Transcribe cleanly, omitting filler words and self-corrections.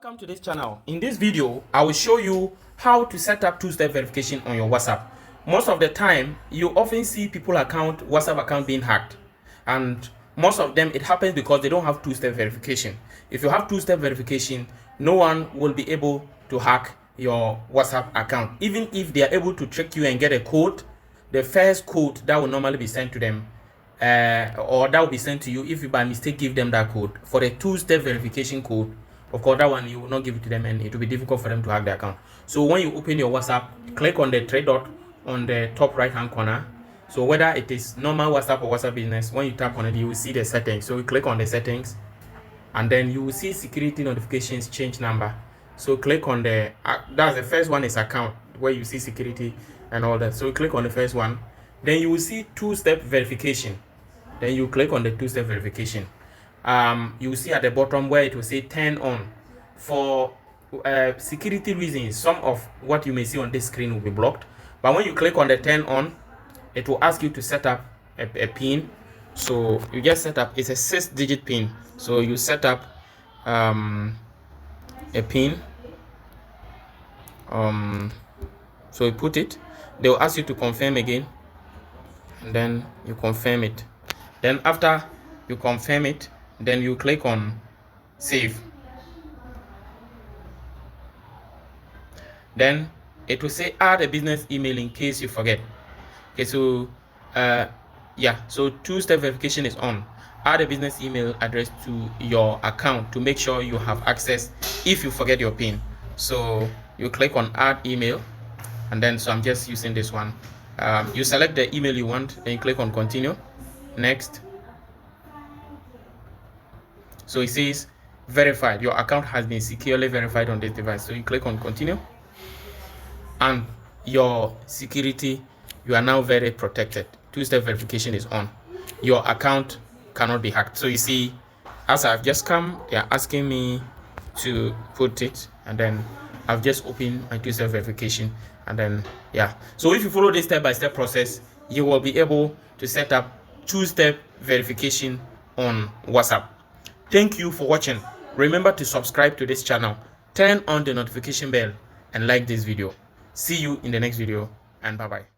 Welcome to this channel. In this video, I will show you how to set up two-step verification on your WhatsApp. Most of the time, you often see WhatsApp account being hacked, and most of them it happens because they don't have two-step verification. If you have two-step verification, no one will be able to hack your WhatsApp account. Even if they are able to trick you and get a code, the first code that will normally be sent to them or that will be sent to you if you by mistake give them that code for the two-step verification code. Of course, that one you will not give it to them and it will be difficult for them to hack the account. So when you open your WhatsApp, click on the three dot on the top right hand corner. So whether it is normal WhatsApp or WhatsApp business, when you tap on it, you will see the settings. So you click on the settings and then you will see security notifications change number. So click on the that's the first one is account, where you see security and all that. So you click on the first one, then you will see two-step verification. Then you click on the two-step verification. You will see at the bottom where it will say turn on. For security reasons, some of what you may see on this screen will be blocked, but when you click on the turn on, it will ask you to set up a pin. So you just set up, it's a 6-digit pin. So you set up a pin. So you put it, they will ask you to confirm again, and then you confirm it. Then after you confirm it, then you click on save. Then it will say add a business email in case you forget. Okay, so so two-step verification is on. Add a business email address to your account to make sure you have access if you forget your PIN. So you click on add email, and then so I'm just using this one. You select the email you want, then you click on continue, next. So it says verified, your account has been securely verified on this device. So you click on continue, and your security, you are now very protected. Two-step verification is on. Your account cannot be hacked. So you see, as I've just come, they are asking me to put it, and then I've just opened my two-step verification, and then so if you follow this step-by-step process, you will be able to set up two-step verification on WhatsApp. Thank you for watching. Remember to subscribe to this channel, turn on the notification bell, and like this video. See you in the next video, and bye-bye.